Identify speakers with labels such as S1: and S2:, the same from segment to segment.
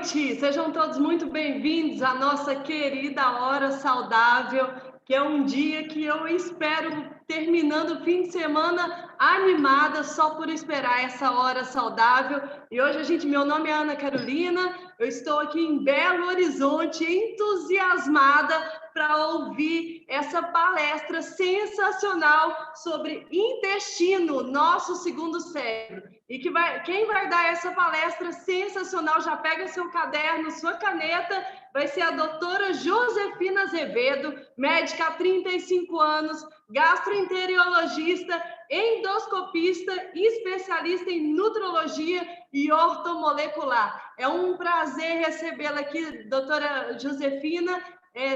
S1: noite! Sejam todos muito bem-vindos à nossa querida Hora Saudável, que é um dia que eu espero, terminando o fim de semana, animada só por esperar essa Hora Saudável. E hoje, meu nome é Ana Carolina, eu estou aqui em Belo Horizonte, entusiasmada para ouvir essa palestra sensacional sobre intestino, nosso segundo cérebro. E quem vai dar essa palestra sensacional, já pega seu caderno, sua caneta, vai ser a doutora Josefina Azevedo, médica há 35 anos, gastroenterologista, endoscopista, especialista em nutrologia e ortomolecular. É um prazer recebê-la aqui, doutora Josefina.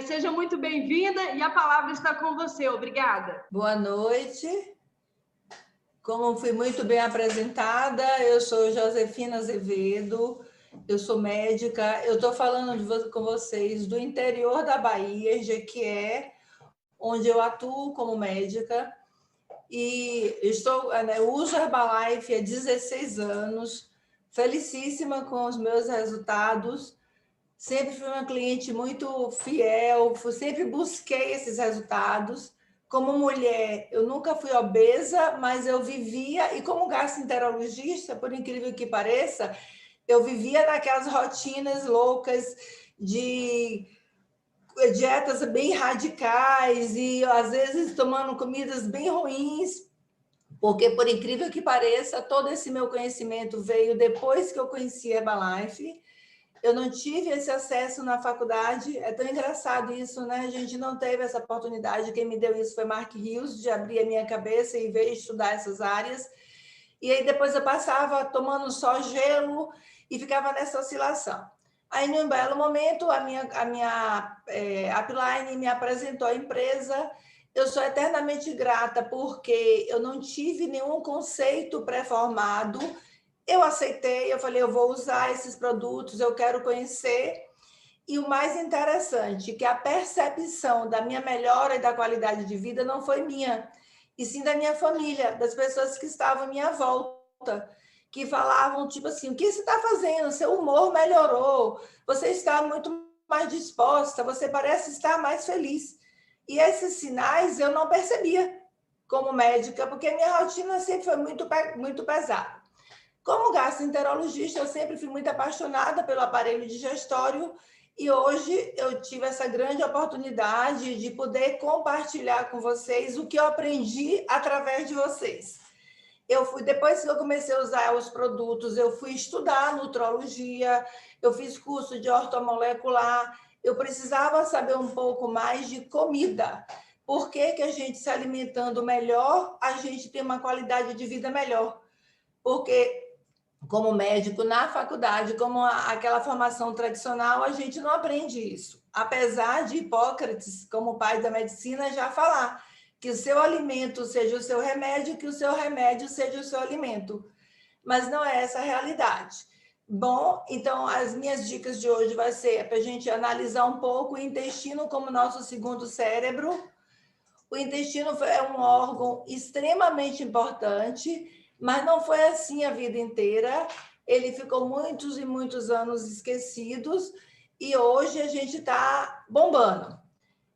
S1: Seja muito bem-vinda e a palavra está com você. Obrigada.
S2: Boa noite. Como fui muito bem apresentada, eu sou Josefina Azevedo, eu sou médica, eu estou falando com vocês do interior da Bahia, em Jequié, onde eu atuo como médica, e eu uso Herbalife há 16 anos, felicíssima com os meus resultados, sempre fui uma cliente muito fiel, sempre busquei esses resultados. Como mulher, eu nunca fui obesa, mas eu vivia, e como gastroenterologista, por incrível que pareça, eu vivia naquelas rotinas loucas de dietas bem radicais e, às vezes, tomando comidas bem ruins, porque, por incrível que pareça, todo esse meu conhecimento veio depois que eu conheci Herbalife. Eu não tive esse acesso na faculdade, é tão engraçado isso, né? A gente não teve essa oportunidade, quem me deu isso foi Mark Rios, de abrir a minha cabeça e ver estudar essas áreas. E aí depois eu passava tomando só gelo e ficava nessa oscilação. Aí, num belo momento, a minha upline me apresentou a empresa. Eu sou eternamente grata porque eu não tive nenhum conceito pré-formado. Eu aceitei, eu falei, eu vou usar esses produtos, eu quero conhecer. E o mais interessante, que a percepção da minha melhora e da qualidade de vida não foi minha, e sim da minha família, das pessoas que estavam à minha volta, que falavam, tipo assim, o que você está fazendo? Seu humor melhorou, você está muito mais disposta, você parece estar mais feliz. E esses sinais eu não percebia como médica, porque minha rotina sempre foi muito pesada. Como gastroenterologista, eu sempre fui muito apaixonada pelo aparelho digestório e hoje eu tive essa grande oportunidade de poder compartilhar com vocês o que eu aprendi através de vocês. Depois que eu comecei a usar os produtos, eu fui estudar nutrologia, eu fiz curso de ortomolecular, eu precisava saber um pouco mais de comida. Por que a gente se alimentando melhor, a gente tem uma qualidade de vida melhor? Porque como médico na faculdade, como aquela formação tradicional, a gente não aprende isso. Apesar de Hipócrates, como pai da medicina, já falar que o seu alimento seja o seu remédio, que o seu remédio seja o seu alimento. Mas não é essa a realidade. Bom, então as minhas dicas de hoje vai ser para a gente analisar um pouco o intestino como nosso segundo cérebro. O intestino é um órgão extremamente importante, mas não foi assim a vida inteira. Ele ficou muitos e muitos anos esquecidos e hoje a gente está bombando.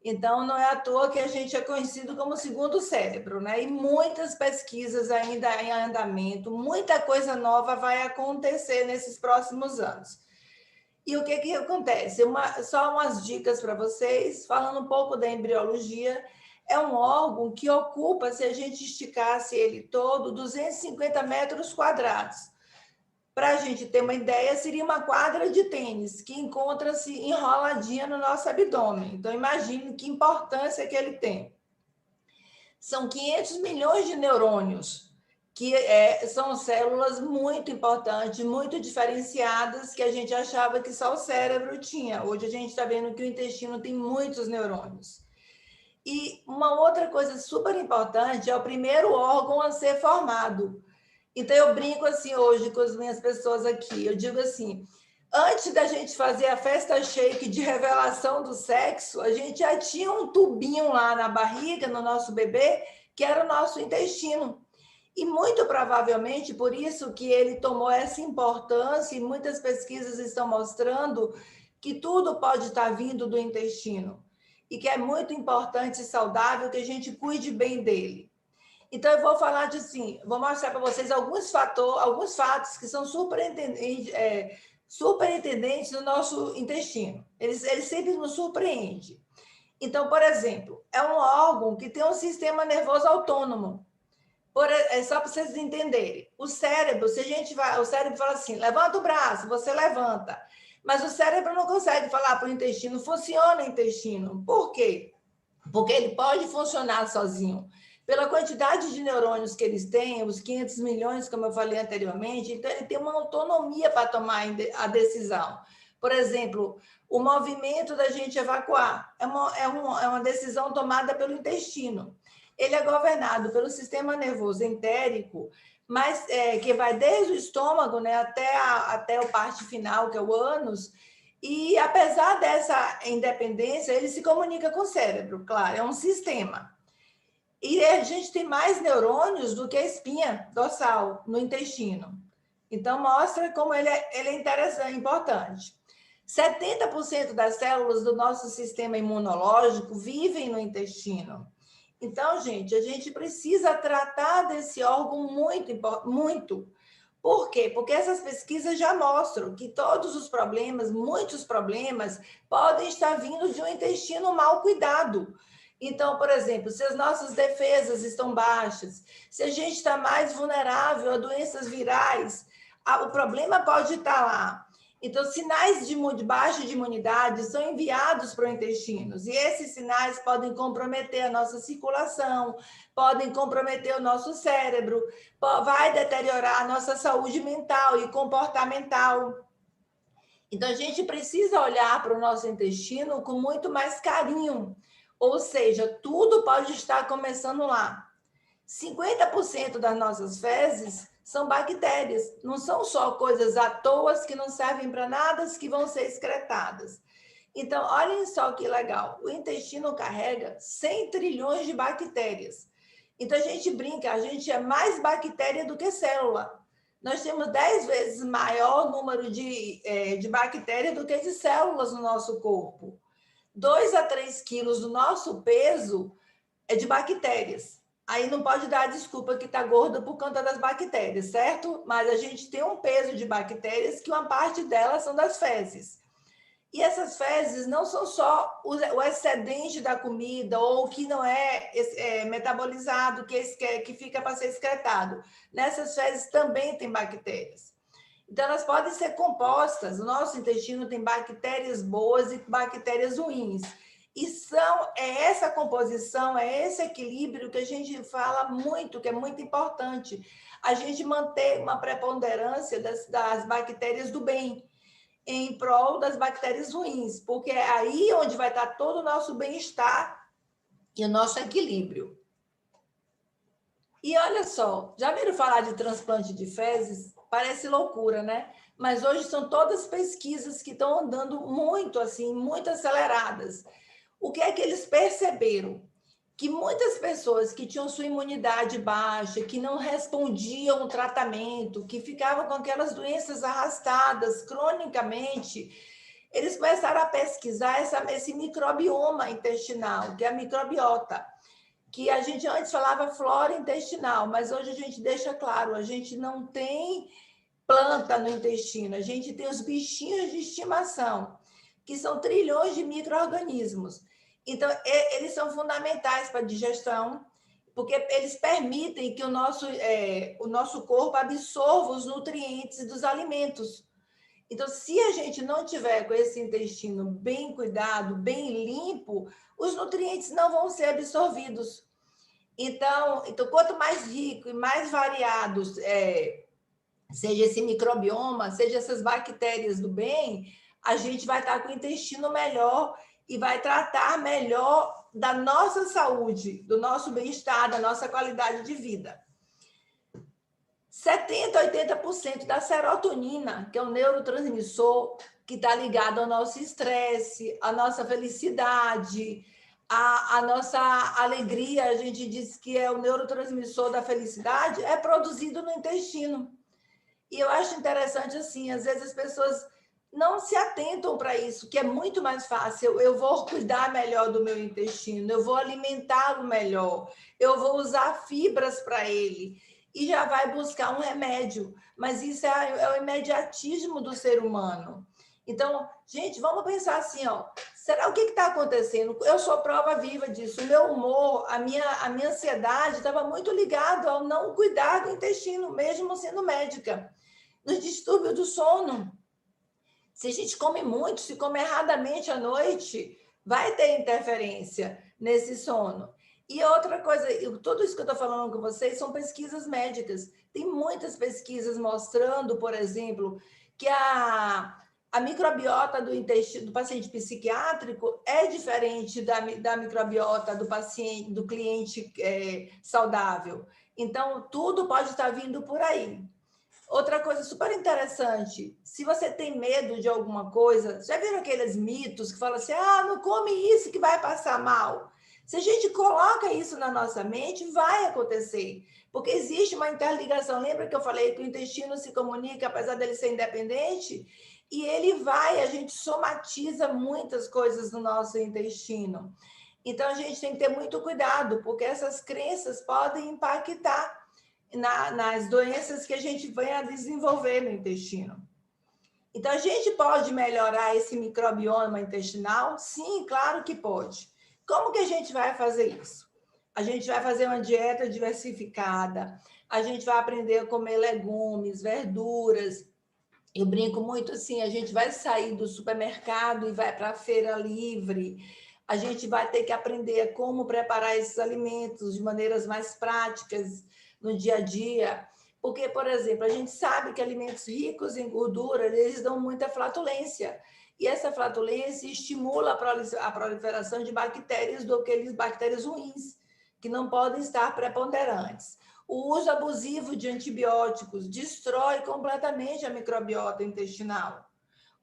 S2: Então, não é à toa que a gente é conhecido como segundo cérebro, né? E muitas pesquisas ainda em andamento, muita coisa nova vai acontecer nesses próximos anos. E o que acontece? Só umas dicas para vocês, falando um pouco da embriologia. É um órgão que ocupa, se a gente esticasse ele todo, 250 metros quadrados. Para a gente ter uma ideia, seria uma quadra de tênis que encontra-se enroladinha no nosso abdômen. Então, imagine que importância que ele tem. São 500 milhões de neurônios, que são células muito importantes, muito diferenciadas, que a gente achava que só o cérebro tinha. Hoje a gente está vendo que o intestino tem muitos neurônios. E uma outra coisa super importante é o primeiro órgão a ser formado. Então, eu brinco assim hoje com as minhas pessoas aqui. Eu digo assim, antes da gente fazer a festa shake de revelação do sexo, a gente já tinha um tubinho lá na barriga, no nosso bebê, que era o nosso intestino. E muito provavelmente por isso que ele tomou essa importância, e muitas pesquisas estão mostrando que tudo pode estar vindo do intestino e que é muito importante e saudável que a gente cuide bem dele. Então, eu vou falar de assim, vou mostrar para vocês alguns fatos que são superintendentes no nosso intestino. Eles sempre nos surpreendem. Então, por exemplo, é um órgão que tem um sistema nervoso autônomo. Só para vocês entenderem. O cérebro, o cérebro fala assim, levanta o braço, você levanta. Mas o cérebro não consegue falar para o intestino, funciona o intestino. Por quê? Porque ele pode funcionar sozinho. Pela quantidade de neurônios que eles têm, os 500 milhões, como eu falei anteriormente, então ele tem uma autonomia para tomar a decisão. Por exemplo, o movimento da gente evacuar é uma decisão tomada pelo intestino. Ele é governado pelo sistema nervoso entérico, mas que vai desde o estômago, né, até a parte final, que é o ânus, e apesar dessa independência, ele se comunica com o cérebro, claro, é um sistema. E a gente tem mais neurônios do que a espinha dorsal no intestino. Então, mostra como ele é interessante, importante. 70% das células do nosso sistema imunológico vivem no intestino. Então, gente, a gente precisa tratar desse órgão muito. Por quê? Porque essas pesquisas já mostram que todos os problemas, muitos problemas, podem estar vindo de um intestino mal cuidado. Então, por exemplo, se as nossas defesas estão baixas, se a gente está mais vulnerável a doenças virais, o problema pode estar lá. Então, sinais de baixa de imunidade são enviados para o intestino, e esses sinais podem comprometer a nossa circulação, podem comprometer o nosso cérebro, vai deteriorar a nossa saúde mental e comportamental. Então, a gente precisa olhar para o nosso intestino com muito mais carinho, ou seja, tudo pode estar começando lá. 50% das nossas fezes são bactérias, não são só coisas à toa que não servem para nada, que vão ser excretadas. Então, olhem só que legal, o intestino carrega 100 trilhões de bactérias. Então, a gente brinca, a gente é mais bactéria do que célula. Nós temos 10 vezes maior número de bactérias do que de células no nosso corpo. 2 a 3 quilos do nosso peso é de bactérias. Aí não pode dar a desculpa que está gorda por conta das bactérias, certo? Mas a gente tem um peso de bactérias que uma parte delas são das fezes. E essas fezes não são só o excedente da comida ou o que não é metabolizado, que fica para ser excretado. Nessas fezes também tem bactérias. Então, elas podem ser compostas. O nosso intestino tem bactérias boas e bactérias ruins. E essa composição, é esse equilíbrio que a gente fala muito, que é muito importante. A gente manter uma preponderância das bactérias do bem em prol das bactérias ruins, porque é aí onde vai estar todo o nosso bem-estar e o nosso equilíbrio. E olha só, já viram falar de transplante de fezes? Parece loucura, né? Mas hoje são todas pesquisas que estão andando muito assim, muito aceleradas. O que é que eles perceberam? Que muitas pessoas que tinham sua imunidade baixa, que não respondiam ao tratamento, que ficavam com aquelas doenças arrastadas cronicamente, eles começaram a pesquisar esse microbioma intestinal, que é a microbiota, que a gente antes falava flora intestinal, mas hoje a gente deixa claro, a gente não tem planta no intestino, a gente tem os bichinhos de estimação, que são trilhões de micro-organismos. Então, eles são fundamentais para a digestão, porque eles permitem que o nosso corpo absorva os nutrientes dos alimentos. Então, se a gente não tiver com esse intestino bem cuidado, bem limpo, os nutrientes não vão ser absorvidos. Então quanto mais rico e mais variados seja esse microbioma, seja essas bactérias do bem, a gente vai estar com o intestino melhor e vai tratar melhor da nossa saúde, do nosso bem-estar, da nossa qualidade de vida. 70% a 80% da serotonina, que é um neurotransmissor que está ligado ao nosso estresse, à nossa felicidade, a nossa alegria, a gente diz que é o neurotransmissor da felicidade, é produzido no intestino. E eu acho interessante assim, às vezes as pessoas não se atentam para isso, que é muito mais fácil. Eu vou cuidar melhor do meu intestino, eu vou alimentá-lo melhor, eu vou usar fibras para ele e já vai buscar um remédio. Mas isso é o imediatismo do ser humano. Então, gente, vamos pensar assim, ó. Será o que está acontecendo? Eu sou prova viva disso. O meu humor, a minha ansiedade estava muito ligado ao não cuidar do intestino, mesmo sendo médica. Nos distúrbios do sono. Se a gente come muito, se come erradamente à noite, vai ter interferência nesse sono. E outra coisa, tudo isso que eu estou falando com vocês são pesquisas médicas. Tem muitas pesquisas mostrando, por exemplo, que a microbiota do intestino do paciente psiquiátrico é diferente da microbiota do paciente, do cliente saudável. Então, tudo pode estar vindo por aí. Outra coisa super interessante, se você tem medo de alguma coisa, já viram aqueles mitos que falam assim, não come isso que vai passar mal? Se a gente coloca isso na nossa mente, vai acontecer, porque existe uma interligação. Lembra que eu falei que o intestino se comunica, apesar dele ser independente? E ele vai, a gente somatiza muitas coisas no nosso intestino. Então, a gente tem que ter muito cuidado, porque essas crenças podem impactar nas doenças que a gente vem a desenvolver no intestino. Então, a gente pode melhorar esse microbioma intestinal? Sim, claro que pode. Como que a gente vai fazer isso? A gente vai fazer uma dieta diversificada, a gente vai aprender a comer legumes, verduras. Eu brinco muito assim, a gente vai sair do supermercado e vai para a feira livre. A gente vai ter que aprender como preparar esses alimentos de maneiras mais práticas no dia a dia. Porque, por exemplo, a gente sabe que alimentos ricos em gordura, eles dão muita flatulência. E essa flatulência estimula a proliferação de bactérias, daqueles bactérias ruins, que não podem estar preponderantes. O uso abusivo de antibióticos destrói completamente a microbiota intestinal.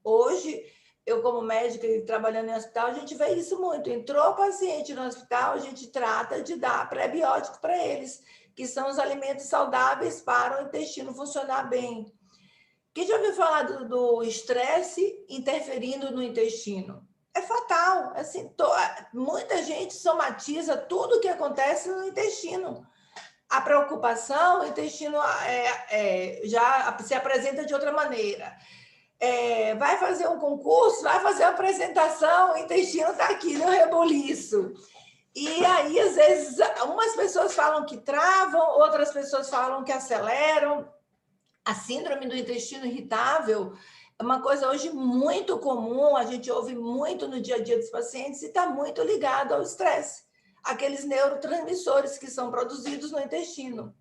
S2: Hoje, eu como médica e trabalhando em hospital, a gente vê isso muito. Entrou paciente no hospital, a gente trata de dar pré-biótico para eles, que são os alimentos saudáveis para o intestino funcionar bem. Quem já ouviu falar do estresse interferindo no intestino? É fatal. Assim, muita gente somatiza tudo o que acontece no intestino. A preocupação, o intestino já se apresenta de outra maneira. Vai fazer um concurso, vai fazer uma apresentação, o intestino está aqui no reboliço. E aí, às vezes, umas pessoas falam que travam, outras pessoas falam que aceleram. A síndrome do intestino irritável é uma coisa hoje muito comum, a gente ouve muito no dia a dia dos pacientes e está muito ligado ao estresse, aqueles neurotransmissores que são produzidos no intestino.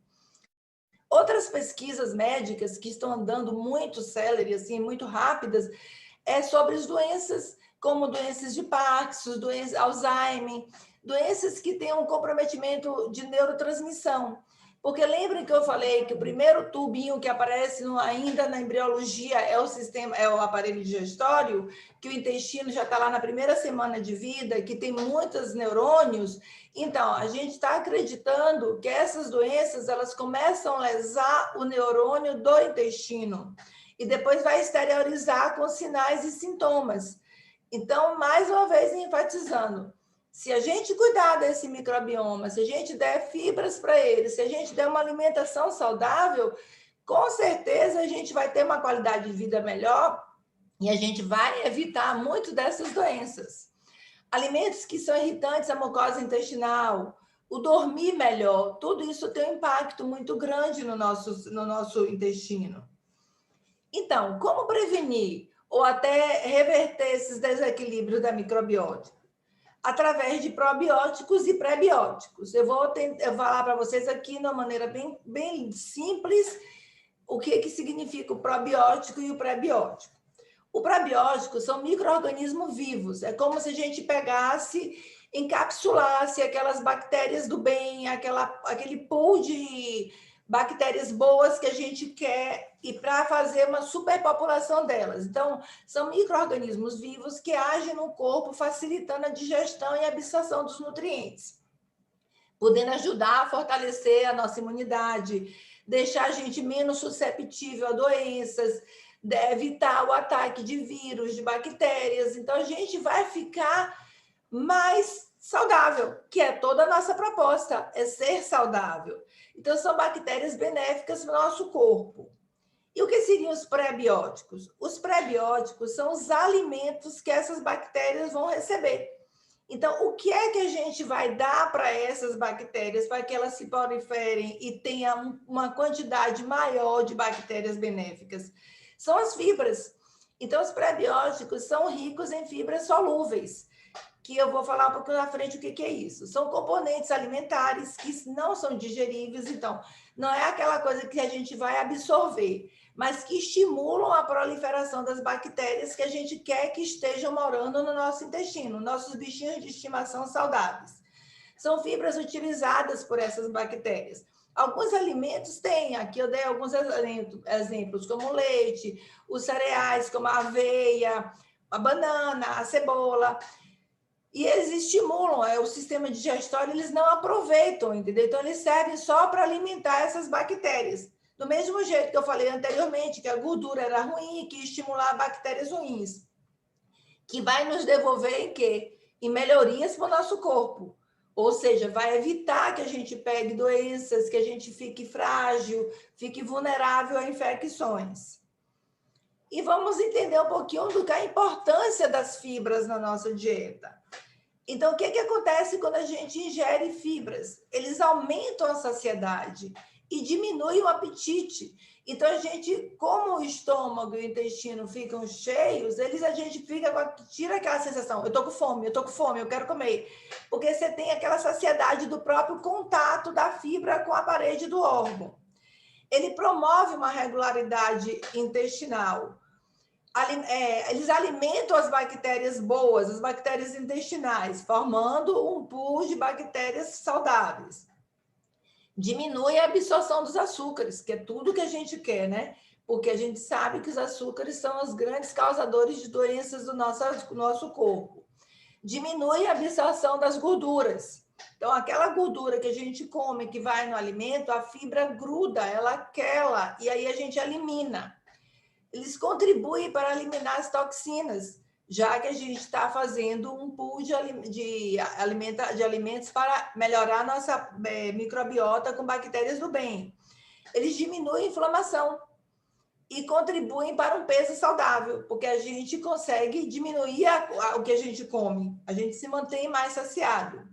S2: Outras pesquisas médicas que estão andando muito célere, assim, muito rápidas, sobre as doenças, como doenças de Parkinson, doenças Alzheimer, doenças que têm um comprometimento de neurotransmissão. Porque lembrem que eu falei que o primeiro tubinho que aparece ainda na embriologia é o aparelho digestório, que o intestino já está lá na primeira semana de vida, que tem muitos neurônios. Então, a gente está acreditando que essas doenças elas começam a lesar o neurônio do intestino e depois vai exteriorizar com sinais e sintomas. Então, mais uma vez, enfatizando, se a gente cuidar desse microbioma, se a gente der fibras para ele, se a gente der uma alimentação saudável, com certeza a gente vai ter uma qualidade de vida melhor e a gente vai evitar muito dessas doenças. Alimentos que são irritantes à mucosa intestinal, o dormir melhor, tudo isso tem um impacto muito grande no nosso intestino. Então, como prevenir ou até reverter esses desequilíbrios da microbiota? Através de probióticos e pré-bióticos. Eu vou falar para vocês aqui de uma maneira bem simples o que significa o probiótico e o pré-biótico. O probiótico são micro-organismos vivos. É como se a gente pegasse, encapsulasse aquelas bactérias do bem, aquele pool de bactérias boas que a gente quer e para fazer uma superpopulação delas. Então, são micro-organismos vivos que agem no corpo, facilitando a digestão e a absorção dos nutrientes, podendo ajudar a fortalecer a nossa imunidade, deixar a gente menos susceptível a doenças, evitar o ataque de vírus, de bactérias. Então, a gente vai ficar mais saudável, que é toda a nossa proposta, é ser saudável. Então, são bactérias benéficas para o nosso corpo. E o que seriam os pré-bióticos? Os pré-bióticos são os alimentos que essas bactérias vão receber. Então, o que é que a gente vai dar para essas bactérias para que elas se proliferem e tenham uma quantidade maior de bactérias benéficas? São as fibras. Então, os pré-bióticos são ricos em fibras solúveis, que eu vou falar um pouquinho na frente o que é isso. São componentes alimentares que não são digeríveis, então, não é aquela coisa que a gente vai absorver, mas que estimulam a proliferação das bactérias que a gente quer que estejam morando no nosso intestino, nossos bichinhos de estimação saudáveis. São fibras utilizadas por essas bactérias. Alguns alimentos têm, aqui eu dei alguns exemplos, como o leite, os cereais, como a aveia, a banana, a cebola. E eles estimulam, o sistema digestório, eles não aproveitam, entendeu? Então, eles servem só para alimentar essas bactérias. Do mesmo jeito que eu falei anteriormente, que a gordura era ruim, que estimular bactérias ruins, que vai nos devolver em quê? Em melhorias para o nosso corpo. Ou seja, vai evitar que a gente pegue doenças, que a gente fique frágil, fique vulnerável a infecções. E vamos entender um pouquinho do que é a importância das fibras na nossa dieta. Então, o que acontece quando a gente ingere fibras? Eles aumentam a saciedade e diminuem o apetite. Então, a gente, como o estômago e o intestino ficam cheios, a gente tira aquela sensação, eu tô com fome, eu quero comer. Porque você tem aquela saciedade do próprio contato da fibra com a parede do órgão. Ele promove uma regularidade intestinal. Eles alimentam as bactérias boas, as bactérias intestinais, formando um pool de bactérias saudáveis. Diminui a absorção dos açúcares, que é tudo que a gente quer, né? Porque a gente sabe que os açúcares são os grandes causadores de doenças do nosso corpo. Diminui a absorção das gorduras. Então, aquela gordura que a gente come, que vai no alimento, a fibra gruda, ela quela, e aí a gente elimina. Eles contribuem para eliminar as toxinas, já que a gente está fazendo um pool de alimentos para melhorar a nossa microbiota com bactérias do bem. Eles diminuem a inflamação e contribuem para um peso saudável, porque a gente consegue diminuir o que a gente come, a gente se mantém mais saciado.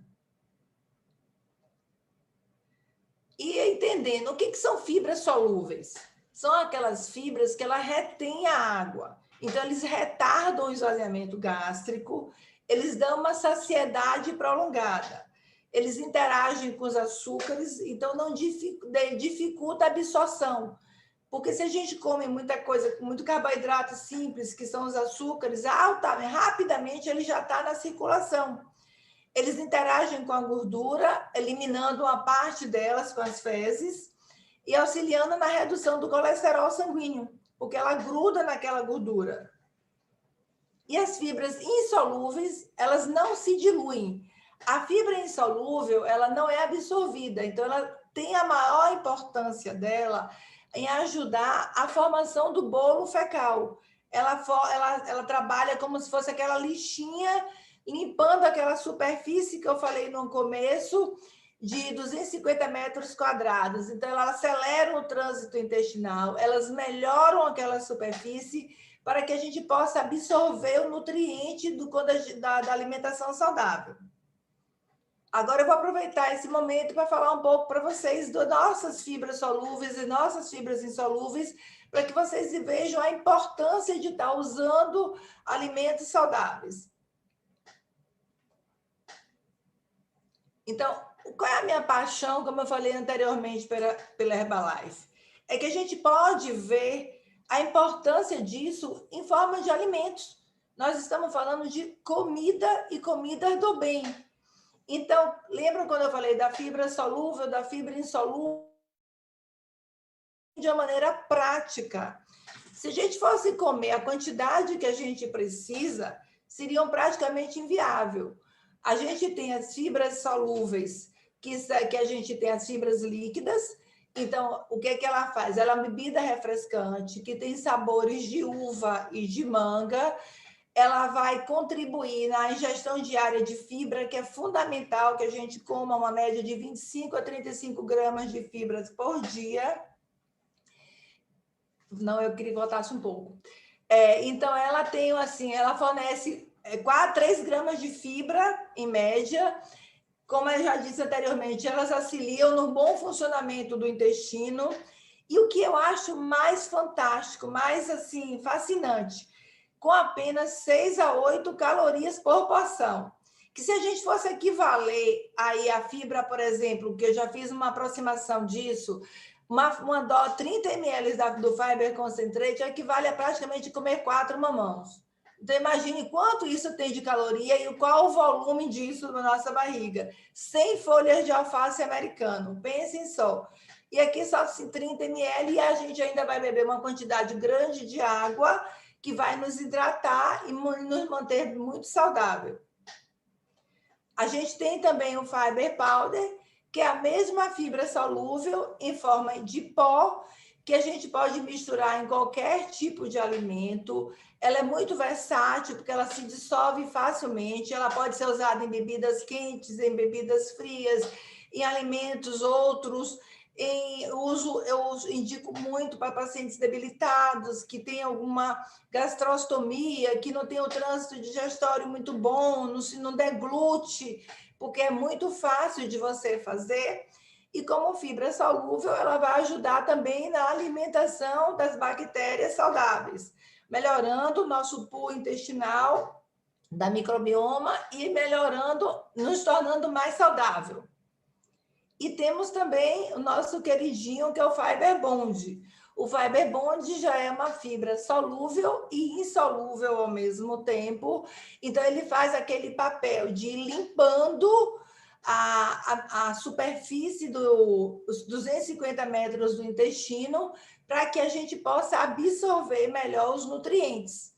S2: E entendendo o que são fibras solúveis? São aquelas fibras que ela retém a água. Então, eles retardam o esvaziamento gástrico, eles dão uma saciedade prolongada. Eles interagem com os açúcares, então não dificulta a absorção. Porque se a gente come muita coisa, muito carboidrato simples, que são os açúcares, rapidamente ele já está na circulação. Eles interagem com a gordura, eliminando uma parte delas com as fezes, e auxiliando na redução do colesterol sanguíneo, porque ela gruda naquela gordura. E as fibras insolúveis, elas não se diluem. A fibra insolúvel, ela não é absorvida, então ela tem a maior importância dela em ajudar a formação do bolo fecal. Ela trabalha como se fosse aquela lixinha, limpando aquela superfície que eu falei no começo, de 250 metros quadrados. Então, elas aceleram o trânsito intestinal, elas melhoram aquela superfície para que a gente possa absorver o nutriente da alimentação saudável. Agora, eu vou aproveitar esse momento para falar um pouco para vocês das nossas fibras solúveis e nossas fibras insolúveis, para que vocês vejam a importância de estar usando alimentos saudáveis. Então, qual é a minha paixão, como eu falei anteriormente, pela Herbalife? É que a gente pode ver a importância disso em forma de alimentos. Nós estamos falando de comida e comida do bem. Então, lembram quando eu falei da fibra solúvel, da fibra insolúvel? de uma maneira prática. Se a gente fosse comer a quantidade que a gente precisa, seriam praticamente inviável. A gente tem as fibras solúveis, que a gente tem as fibras líquidas. Então, o que é que ela faz? Ela é uma bebida refrescante, que tem sabores de uva e de manga. Ela vai contribuir na ingestão diária de fibra, que é fundamental que a gente coma uma média de 25 a 35 gramas de fibras por dia. Não, eu queria que voltasse um pouco. Então, ela tem, assim, ela fornece 3 gramas de fibra, em média. Como eu já disse anteriormente, elas auxiliam no bom funcionamento do intestino. E o que eu acho mais fantástico, mais, assim, fascinante, com apenas 6 a 8 calorias por porção. Que se a gente fosse equivaler aí a fibra, por exemplo, que eu já fiz uma aproximação disso, uma dose 30 ml do Fiber Concentrate equivale a praticamente comer 4 mamãos. Então, imagine quanto isso tem de caloria e qual o volume disso na nossa barriga. 100 folhas de alface americano, pensem só. E aqui só 30 ml e a gente ainda vai beber uma quantidade grande de água que vai nos hidratar e nos manter muito saudável. A gente tem também o Fiber Powder, que é a mesma fibra solúvel em forma de pó, que a gente pode misturar em qualquer tipo de alimento. Ela é muito versátil, porque ela se dissolve facilmente, ela pode ser usada em bebidas quentes, em bebidas frias, em alimentos outros. Eu indico muito para pacientes debilitados, que têm alguma gastrostomia, que não tem o trânsito digestório muito bom, se não deglute, porque é muito fácil de você fazer. E como fibra solúvel, ela vai ajudar também na alimentação das bactérias saudáveis, melhorando o nosso pool intestinal, da microbioma e melhorando, nos tornando mais saudável. E temos também o nosso queridinho, que é o Fiber Bond. O Fiber Bond já é uma fibra solúvel e insolúvel ao mesmo tempo. Então, ele faz aquele papel de ir limpando a superfície dos 250 metros do intestino para que a gente possa absorver melhor os nutrientes.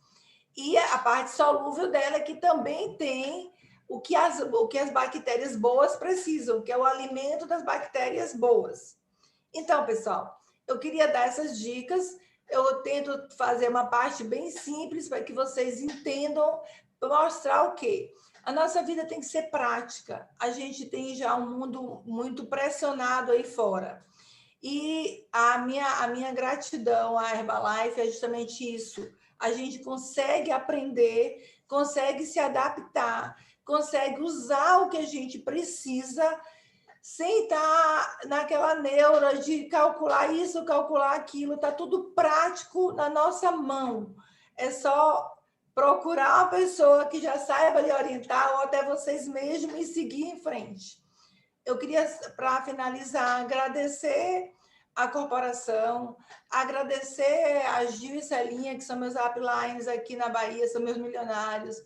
S2: E a parte solúvel dela, que também tem o que as bactérias boas precisam, que é o alimento das bactérias boas. Então, pessoal, eu queria dar essas dicas. Eu tento fazer uma parte bem simples para que vocês entendam, mostrar o quê? A nossa vida tem que ser prática. A gente tem já um mundo muito pressionado aí fora. E a minha gratidão à Herbalife é justamente isso. A gente consegue aprender, consegue se adaptar, consegue usar o que a gente precisa sem estar naquela neura de calcular isso, calcular aquilo. Está tudo prático na nossa mão. É só procurar uma pessoa que já saiba lhe orientar, ou até vocês mesmos, e seguir em frente. Eu queria, para finalizar, agradecer a corporação, agradecer a Gil e Celinha, que são meus uplines aqui na Bahia, são meus milionários.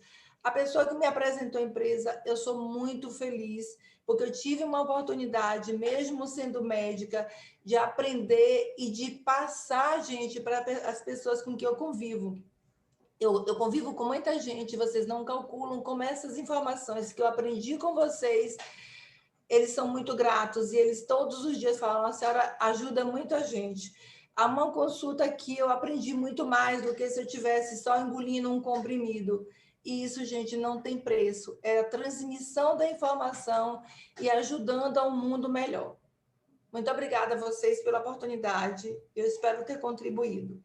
S2: A pessoa que me apresentou a empresa, eu sou muito feliz, porque eu tive uma oportunidade, mesmo sendo médica, de aprender e de passar, gente, para as pessoas com quem eu convivo. Eu convivo com muita gente, vocês não calculam como essas informações que eu aprendi com vocês, eles são muito gratos e eles todos os dias falam: a senhora ajuda muito a gente. Há uma consulta aqui, eu aprendi muito mais do que se eu tivesse só engolindo um comprimido. E isso, gente, não tem preço. É a transmissão da informação e ajudando a um mundo melhor. Muito obrigada a vocês pela oportunidade. Eu espero ter contribuído.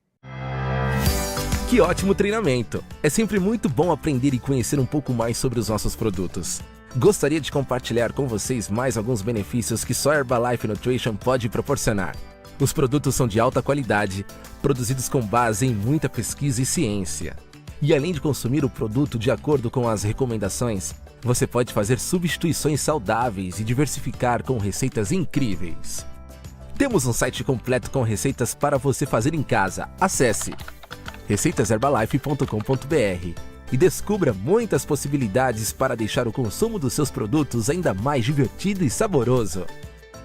S3: Que ótimo treinamento! É sempre muito bom aprender e conhecer um pouco mais sobre os nossos produtos. Gostaria de compartilhar com vocês mais alguns benefícios que só Herbalife Nutrition pode proporcionar. Os produtos são de alta qualidade, produzidos com base em muita pesquisa e ciência. E além de consumir o produto de acordo com as recomendações, você pode fazer substituições saudáveis e diversificar com receitas incríveis. Temos um site completo com receitas para você fazer em casa. Acesse receitaserbalife.com.br e descubra muitas possibilidades para deixar o consumo dos seus produtos ainda mais divertido e saboroso.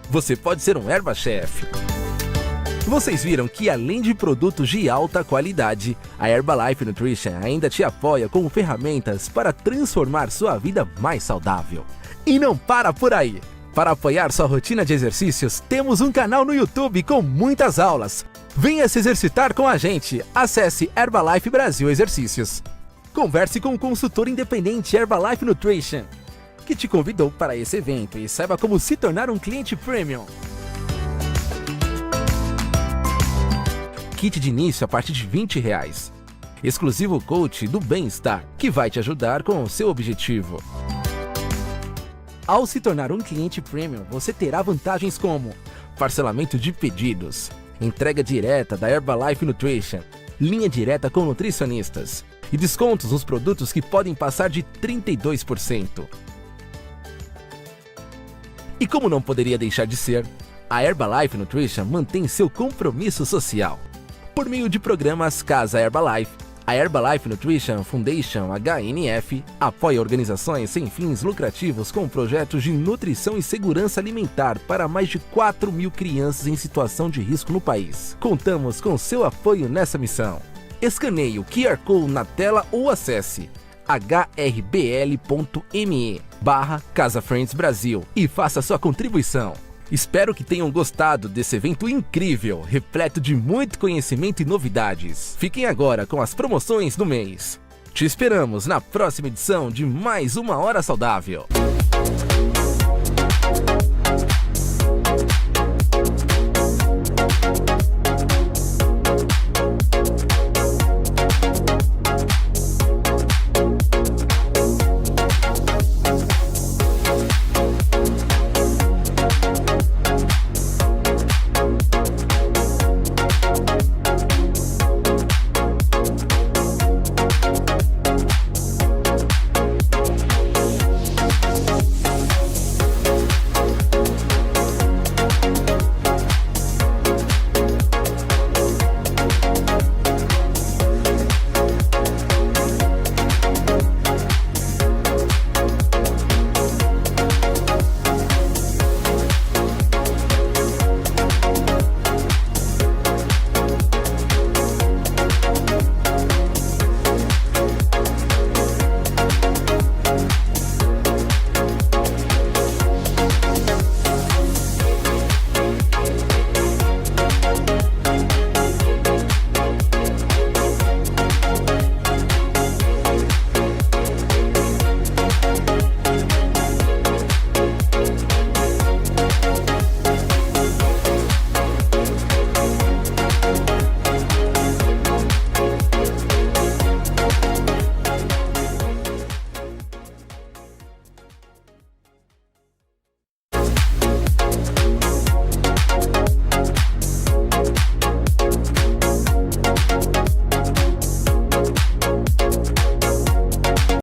S3: Você pode ser um Herba Chef. Vocês viram que além de produtos de alta qualidade, a Herbalife Nutrition ainda te apoia com ferramentas para transformar sua vida mais saudável. E não para por aí! Para apoiar sua rotina de exercícios, temos um canal no YouTube com muitas aulas. Venha se exercitar com a gente. Acesse Herbalife Brasil Exercícios. Converse com o consultor independente Herbalife Nutrition, que te convidou para esse evento, e saiba como se tornar um cliente premium. Kit de início a partir de R$20. Exclusivo coach do bem-estar, que vai te ajudar com o seu objetivo. Ao se tornar um cliente premium, você terá vantagens como parcelamento de pedidos, entrega direta da Herbalife Nutrition, linha direta com nutricionistas e descontos nos produtos que podem passar de 32%. E como não poderia deixar de ser, a Herbalife Nutrition mantém seu compromisso social. Por meio de programas Casa Herbalife, a Herbalife Nutrition Foundation HNF apoia organizações sem fins lucrativos com projetos de nutrição e segurança alimentar para mais de 4.000 crianças em situação de risco no país. Contamos com seu apoio nessa missão. Escaneie o QR Code na tela ou acesse hrbl.me/Casa Friends Brasil e faça sua contribuição. Espero que tenham gostado desse evento incrível, repleto de muito conhecimento e novidades. Fiquem agora com as promoções do mês. Te esperamos na próxima edição de mais uma Hora Saudável.